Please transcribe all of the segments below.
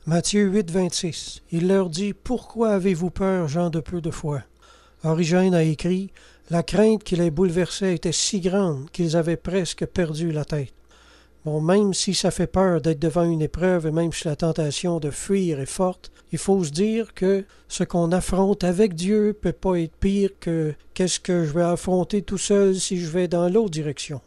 Matthieu 8, 26. Il leur dit: Pourquoi avez-vous peur, gens de peu de foi? Origène a écrit: La crainte qui les bouleversait était si grande qu'ils avaient presque perdu la tête. Bon, même si ça fait peur d'être devant une épreuve et même si la tentation de fuir est forte, il faut se dire que ce qu'on affronte avec Dieu peut pas être pire que qu'est-ce que je vais affronter tout seul si je vais dans l'autre direction.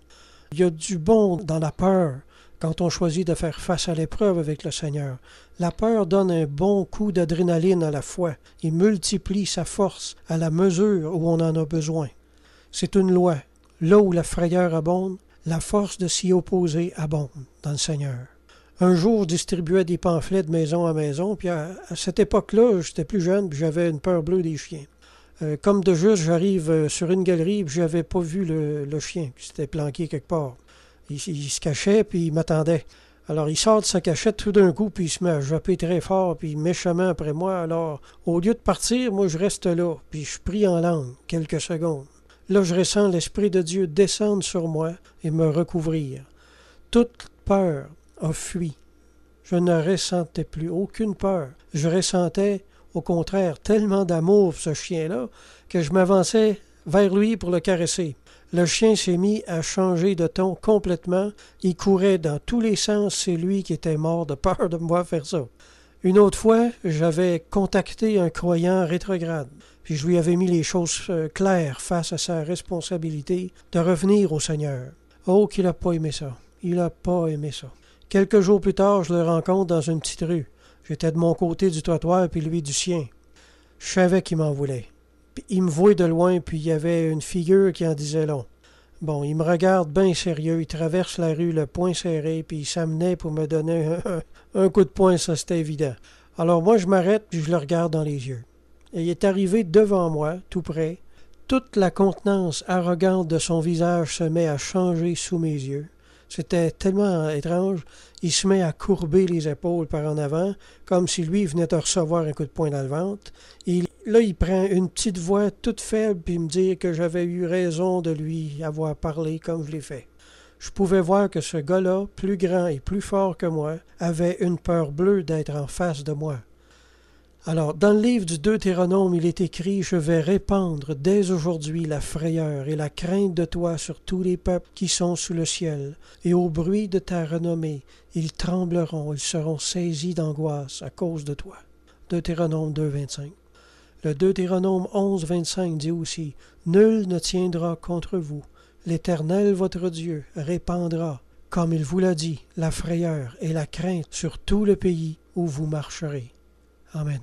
Il y a du bon dans la peur quand on choisit de faire face à l'épreuve avec le Seigneur. La peur donne un bon coup d'adrénaline à la foi et multiplie sa force à la mesure où on en a besoin. C'est une loi. Là où la frayeur abonde, la force de s'y opposer abonde dans le Seigneur. Un jour, je distribuais des pamphlets de maison à maison, puis à cette époque-là, j'étais plus jeune, puis j'avais une peur bleue des chiens. Comme de juste, j'arrive sur une galerie, puis j'avais pas vu le chien, qui s'était planqué quelque part. Il se cachait, puis il m'attendait. Alors, il sort de sa cachette tout d'un coup, puis il se met à japper très fort, puis méchamment après moi. Alors, au lieu de partir, moi, je reste là, puis je prie en langue quelques secondes. Là, je ressens l'Esprit de Dieu descendre sur moi et me recouvrir. Toute peur a fui. Je ne ressentais plus aucune peur. Je ressentais, au contraire, tellement d'amour pour ce chien-là que je m'avançais vers lui pour le caresser. Le chien s'est mis à changer de ton complètement. Il courait dans tous les sens. C'est lui qui était mort de peur de me voir faire ça. Une autre fois, j'avais contacté un croyant rétrograde. Puis je lui avais mis les choses claires face à sa responsabilité de revenir au Seigneur. Oh, qu'il n'a pas aimé ça. Il n'a pas aimé ça. Quelques jours plus tard, je le rencontre dans une petite rue. J'étais de mon côté du trottoir, puis lui du sien. Je savais qu'il m'en voulait. Puis il me voit de loin, puis il y avait une figure qui en disait long. Bon, il me regarde bien sérieux, il traverse la rue le poing serré, puis il s'amenait pour me donner un coup de poing, ça c'était évident. Alors moi, je m'arrête, puis je le regarde dans les yeux. Et il est arrivé devant moi, tout près. Toute la contenance arrogante de son visage se met à changer sous mes yeux. C'était tellement étrange. Il se met à courber les épaules par en avant, comme si lui venait de recevoir un coup de poing dans le ventre. Et là, il prend une petite voix toute faible, puis me dit que j'avais eu raison de lui avoir parlé comme je l'ai fait. Je pouvais voir que ce gars-là, plus grand et plus fort que moi, avait une peur bleue d'être en face de moi. Alors, dans le livre du Deutéronome, il est écrit « Je vais répandre dès aujourd'hui la frayeur et la crainte de toi sur tous les peuples qui sont sous le ciel, et au bruit de ta renommée, ils trembleront, ils seront saisis d'angoisse à cause de toi. » Deutéronome 2, 25. Le Deutéronome 11, 25 dit aussi « Nul ne tiendra contre vous. L'Éternel, votre Dieu, répandra, comme il vous l'a dit, la frayeur et la crainte sur tout le pays où vous marcherez. » Amen.